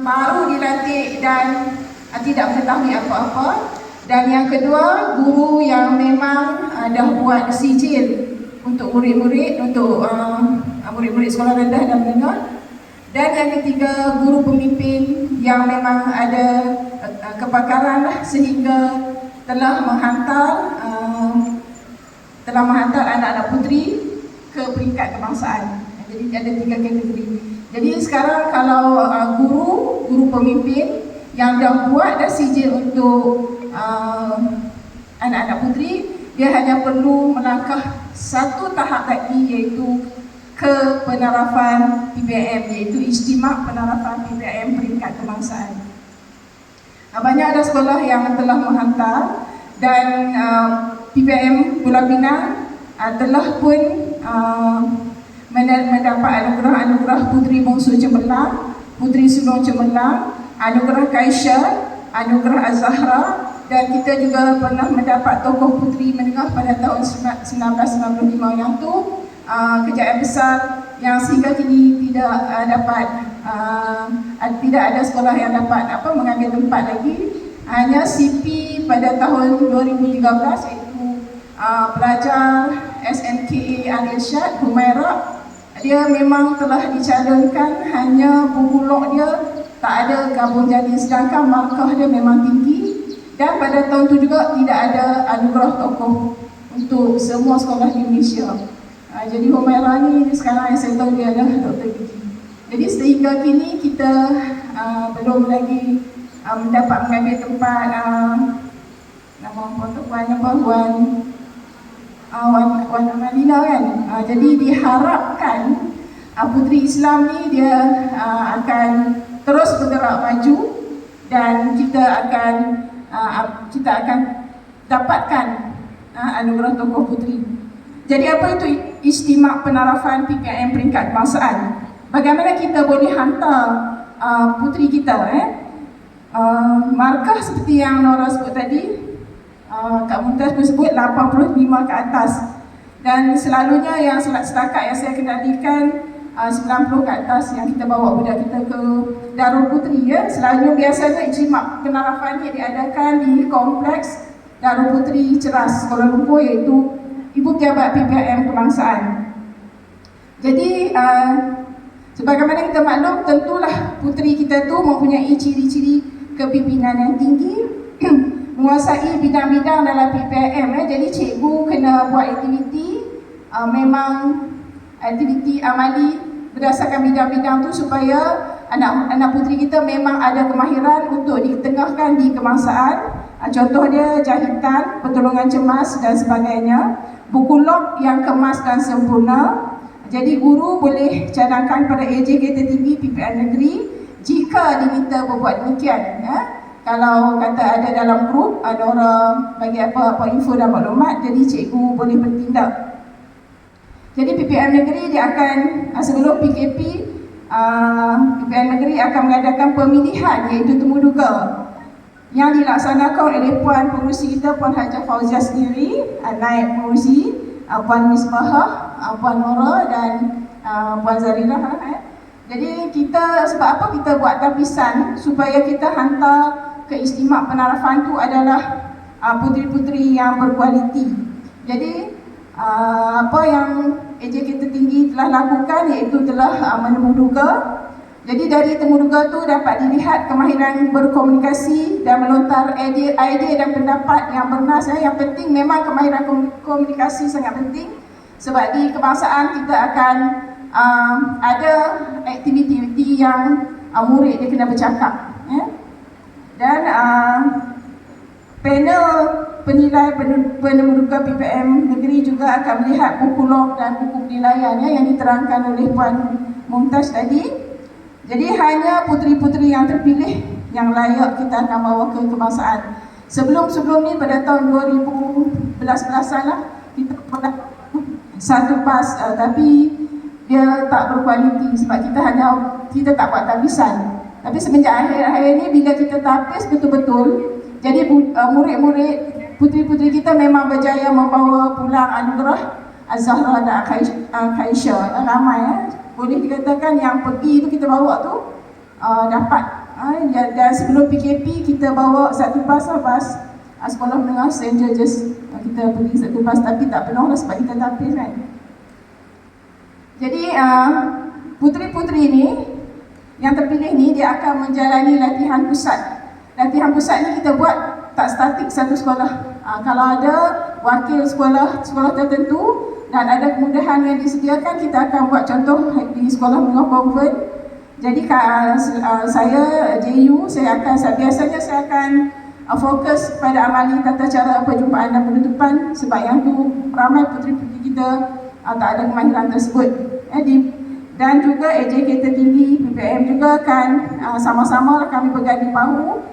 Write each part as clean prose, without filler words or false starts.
baru dilantik dan tidak mengetahui apa-apa. Dan yang kedua, guru yang memang dah buat sijil untuk murid-murid, untuk murid-murid sekolah rendah dan menengah. Dan yang ketiga, guru pemimpin yang memang ada kepakaran sehingga telah menghantar anak-anak puteri ke peringkat kebangsaan. Jadi ada 3 kategori. Jadi sekarang kalau guru pemimpin yang dah buat sijil untuk anak-anak puteri, dia hanya perlu melangkah satu tahap lagi, iaitu ke penarafan PPM, iaitu Ijtima' Penarafan PPM Peringkat Kebangsaan. Banyak ada sekolah yang telah menghantar dan PPM Pulau Pinang telah pun mendapat anugerah Puteri Bongsu Cemerlang, Puteri Sulung Cemerlang, anugerah Kaisha, anugerah Az-Zahra, dan kita juga pernah mendapat tokoh puteri menengah pada tahun 1995 yang tu kejayaan besar yang sehingga kini tidak ada sekolah yang dapat mengambil tempat lagi. Hanya CP pada tahun 2013, iaitu pelajar SMKA Al-Irsyad Humairah, dia memang telah dicalonkan, hanya buku log dia tak ada gabung jadi, sedangkan markah dia memang tinggi. Dan pada tahun itu juga tidak ada anugerah tokoh untuk semua sekolah di Malaysia. Jadi Humairah ni sekarang yang saya tahu dia adalah Dr. Gigi. Jadi sehingga kini kita belum lagi mendapat mengambil tempat nama Wan Amalina kan. Jadi diharapkan Puteri Islam ni dia akan terus bergerak maju dan kita akan dapatkan anugerah tokoh puteri. Jadi apa itu Ijtima' Penarafan PPM Peringkat Kebangsaan? Bagaimana kita boleh hantar puteri kita? Markah seperti yang Nora sebut tadi, Kak Mumtaz pun sebut 85 ke atas. Dan selalunya yang setakat yang saya kendalikan 90 ke atas yang kita bawa budak kita ke Darul Puteri ya. Selalunya biasanya Ijtima' Penarafan ini diadakan di kompleks Darul Puteri Ceras Kuala Lumpur, iaitu Ibu Pejabat PPM Kebangsaan. Jadi sebagaimana kita maklum, tentulah puteri kita tu mempunyai ciri-ciri kepimpinan yang tinggi, menguasai bidang-bidang dalam PPM. Jadi cikgu kena buat aktiviti, memang aktiviti amali berdasarkan bidang-bidang tu supaya anak puteri kita memang ada kemahiran untuk ditengahkan di kebangsaan. Contoh dia jahitan, pertolongan cemas dan sebagainya, buku log yang kemas dan sempurna. Jadi guru boleh cadangkan pada AJK tertinggi PPM negeri jika diminta berbuat demikian ya. Kalau kata ada dalam grup, ada orang bagi apa info dan maklumat, jadi cikgu boleh bertindak. Jadi PPM negeri dia akan, sebelum PKP, PPM negeri akan mengadakan pemilihan, iaitu temuduga, yang dilaksanakan oleh Puan Pengurusi kita, Puan Hajah Fauziah sendiri, naib pengurusi, Puan Misbahah, Puan Nora dan Puan Zarilah. Jadi kita, sebab apa kita buat tapisan supaya kita hantar ke Ijtima' Penarafan tu adalah puteri-puteri yang berkualiti. Jadi apa yang AJK tertinggi telah lakukan, iaitu telah menemuduga. Jadi dari temuduga tu dapat dilihat kemahiran berkomunikasi dan melontar idea dan pendapat yang bernas. Yang penting memang kemahiran komunikasi sangat penting, sebab di kebangsaan kita akan ada aktiviti yang murid dia kena bercakap ya? Dan panel penilai penemuduga PPM negeri juga akan melihat buku log dan buku penilaian yang diterangkan oleh Puan Mumtaz tadi. Jadi hanya puteri-puteri yang terpilih yang layak kita akan bawa ke kebangsaan. Sebelum ni pada tahun 2011-an lah, kita pernah satu PAS, tapi dia tak berkualiti sebab kita tak buat tapisan. Tapi semenjak akhir-akhir ni bila kita tapis betul-betul, jadi murid-murid puteri-puteri kita memang berjaya membawa pulang anugerah Az-Zahra dan Kaisha. Ramai ya. Boleh dikatakan yang pergi itu kita bawa tu dapat Dan sebelum PKP kita bawa satu bas sekolah menengah St. George's. Kita pergi satu bas tapi tak penuh lah sebab kita tapis kan. Jadi puteri-puteri ni yang terpilih ni dia akan menjalani latihan pusat. Latihan pusat ni kita buat tak statik satu sekolah. Kalau ada wakil sekolah tertentu dan ada kemudahan yang disediakan, kita akan buat contoh di sekolah menengah konvent. Jadi saya JU, biasanya saya akan fokus pada amali tata cara perjumpaan dan penutupan sebab yang tu ramai puteri-puteri kita tak ada kemahiran tersebut. Dan juga AJK tertinggi PPM juga kan sama-sama kami berganding bahu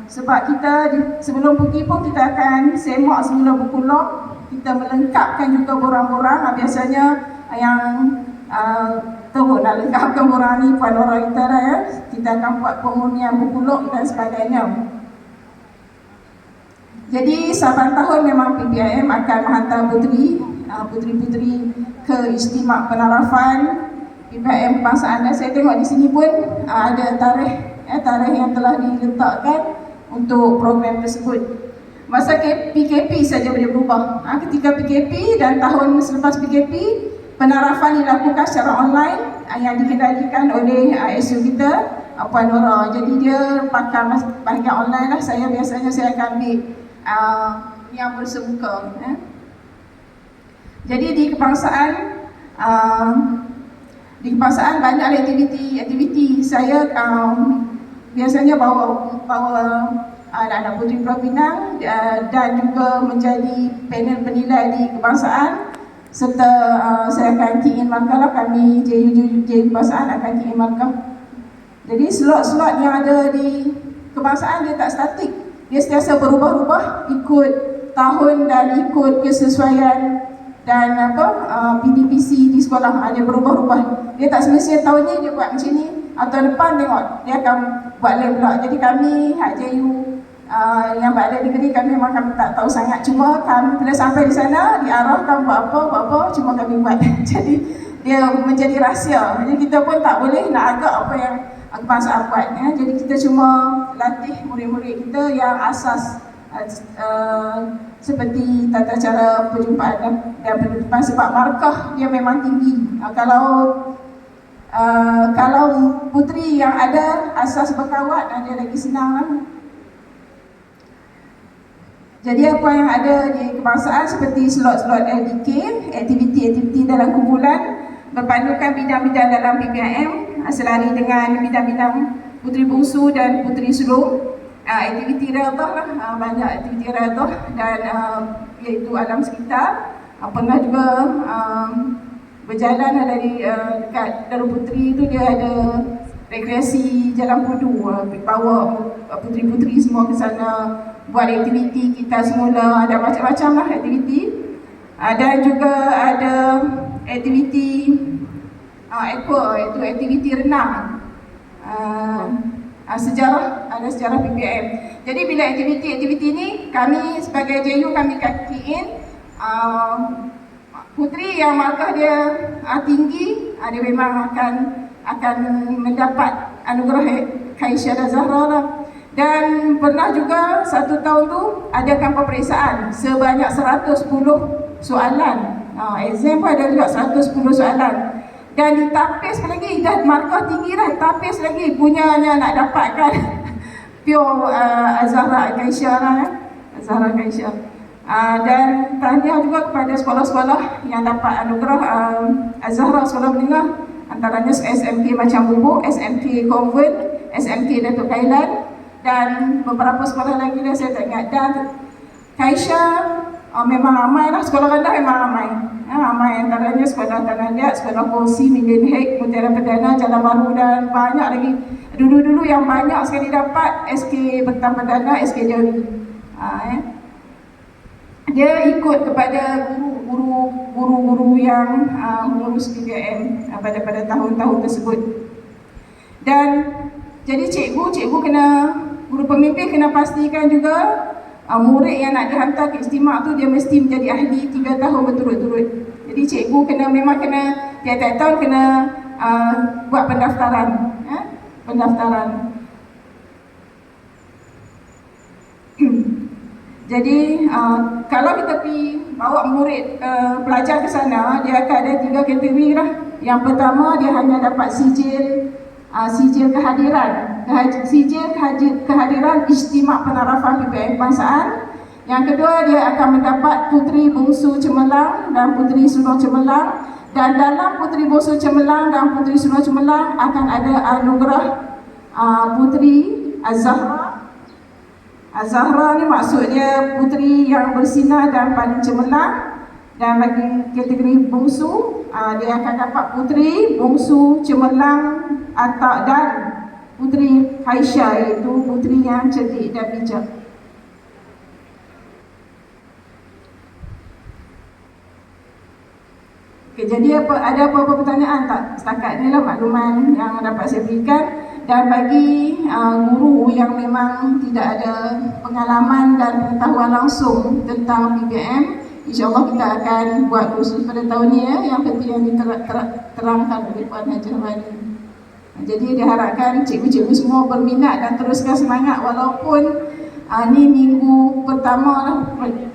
sebab kita sebelum pergi pun kita akan semak semula buku log, kita melengkapkan juga borang-borang. Biasanya yang teruk nak lengkapkan borang ni Puan Nora kita dah ya. Kita akan buat pemurnian buku log dan sebagainya. Jadi saban tahun memang PPIM akan menghantar puteri-puteri ke istimak penarafan PPIM kebangsaan. Dan saya tengok di sini pun ada tarikh yang telah diletakkan untuk program tersebut. Masa PKP saja boleh berubah. Ketika PKP dan tahun selepas PKP, penarafan dilakukan secara online yang dikendalikan oleh SU kita, Puan Nora. Jadi dia pakar bahagian online lah. Biasanya saya akan ambil yang bersemuka. Jadi di kebangsaan banyak aktiviti. Saya biasanya bawa anak-anak puteri Pulau Pinang dan juga menjadi panel penilai di kebangsaan, serta saya akan key in markah lah. Kami JU kebangsaan akan key in markah. Jadi slot-slot yang ada di kebangsaan dia tak statik, dia sentiasa berubah-ubah ikut tahun dan ikut kesesuaian dan PDPC di sekolah. Dia berubah-ubah. Dia tak semestinya tahun ni dia buat macam ni, atau depan tengok dia akan buat lain pula. Jadi kami JU yang berada di negeri, kami memang kami tak tahu sangat. Cuma kami bila sampai di sana diarahkan buat apa, cuma kami buat. Jadi dia menjadi rahsia. Jadi kita pun tak boleh nak agak apa yang kebangsaan buat. Jadi kita cuma latih murid-murid kita yang asas seperti tata cara perjumpaan dan penutupan sebab markah dia memang tinggi. Kalau puteri yang ada asas berkawat, dia lagi senang lah. Jadi apa yang ada di kebangsaan seperti slot-slot LDK, aktiviti-aktiviti dalam kumpulan, berpandukan bidang-bidang dalam PPIM selari dengan bidang-bidang puteri bungsu dan puteri sulung. Aktiviti riyadhah lah, banyak aktiviti riyadhah dan iaitu alam sekitar. Pernah juga berjalan dari dekat Darul Puteri tu, dia ada rekreasi jalan pudu, bawa puteri-puteri semua ke sana buat aktiviti. Kita semula ada macam-macam lah aktiviti, dan juga ada aktiviti aqua, iaitu aktiviti renang, sejarah, ada sejarah PPM. Jadi bila aktiviti-aktiviti ni kami sebagai JU kami kakiin puteri yang markah dia tinggi, dia memang akan mendapat anugerah Khairsyah dan Zahra lah. Dan pernah juga satu tahun tu adakan peperiksaan sebanyak 110 soalan. Exam pun ada juga 110 soalan. Dan ditapis lagi, dah markah tinggi dah, tapis lagi punyanya nak dapatkan pure Zahra Khairsyah lah. Zahra Khairsyah. Dan tahniah juga kepada sekolah-sekolah yang dapat anugerah Zahra sekolah menengah, antaranya SMK Macam Bubuk, SMK Convent, SMK Datuk Kailan dan beberapa sekolah lagi dah saya tak ingat. Dan Khairsyah memang ramai lah, sekolah rendah memang ramai. Ramai antaranya sekolah Tanah Liat, sekolah Kursi, Million Head, Mutiara Perdana, Jalan Baru dan banyak lagi. Dulu-dulu yang banyak sekali dapat SK Bertam Perdana, SK Dewi. Dia ikut kepada guru-guru yang mengurus PPM pada tahun-tahun tersebut. Dan jadi cikgu kena, guru pemimpin kena pastikan juga murid yang nak dihantar ke istimak tu dia mesti menjadi ahli 3 tahun berturut-turut. Jadi cikgu memang kena tiap-tiap tahun kena buat pendaftaran. pendaftaran. Jadi kalau kita pergi bawa murid pelajar ke sana, dia akan ada 3 kategori lah. Yang pertama, dia hanya dapat sijil kehadiran, kehadiran Ijtima' Penarafan PPM Kebangsaan. Yang kedua, dia akan mendapat Puteri Bongsu Cemerlang dan Puteri Sulung Cemerlang. Dan dalam Puteri Bongsu Cemerlang dan Puteri Sulung Cemerlang akan ada anugerah Puteri Az-Zahra. Az-Zahra ni maksudnya puteri yang bersinar dan paling cemerlang. Dan bagi kategori bongsu, dia akan dapat Puteri Bongsu Cemerlang dan Puteri Aisyah, iaitu puteri yang cerdik dan bijak. Okay, jadi ada apa-apa pertanyaan tak? Setakat ni lah makluman yang dapat saya berikan. Dan bagi guru yang memang tidak ada pengalaman dan pengetahuan langsung tentang PPM, InsyaAllah kita akan buat kursus pada tahun ni yang penting yang diterangkan oleh Puan Haji Rahmani. Jadi diharapkan cikgu-cikgu semua berminat dan teruskan semangat walaupun ni minggu pertama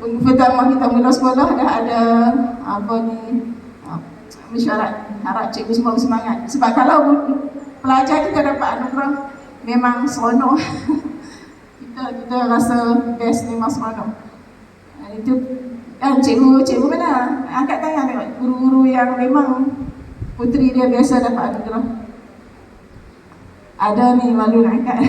kita mula sekolah dah ada mesyuarat. Harap cikgu semua bersemangat. Sebab kalau pelajar kita dapat anugerah, memang seronok. kita rasa best, memang seronok. Itu cikgu mana? Angkat tangan tengok guru-guru yang memang puteri dia biasa dapat anugerah. Ada ni, malu nak angkat.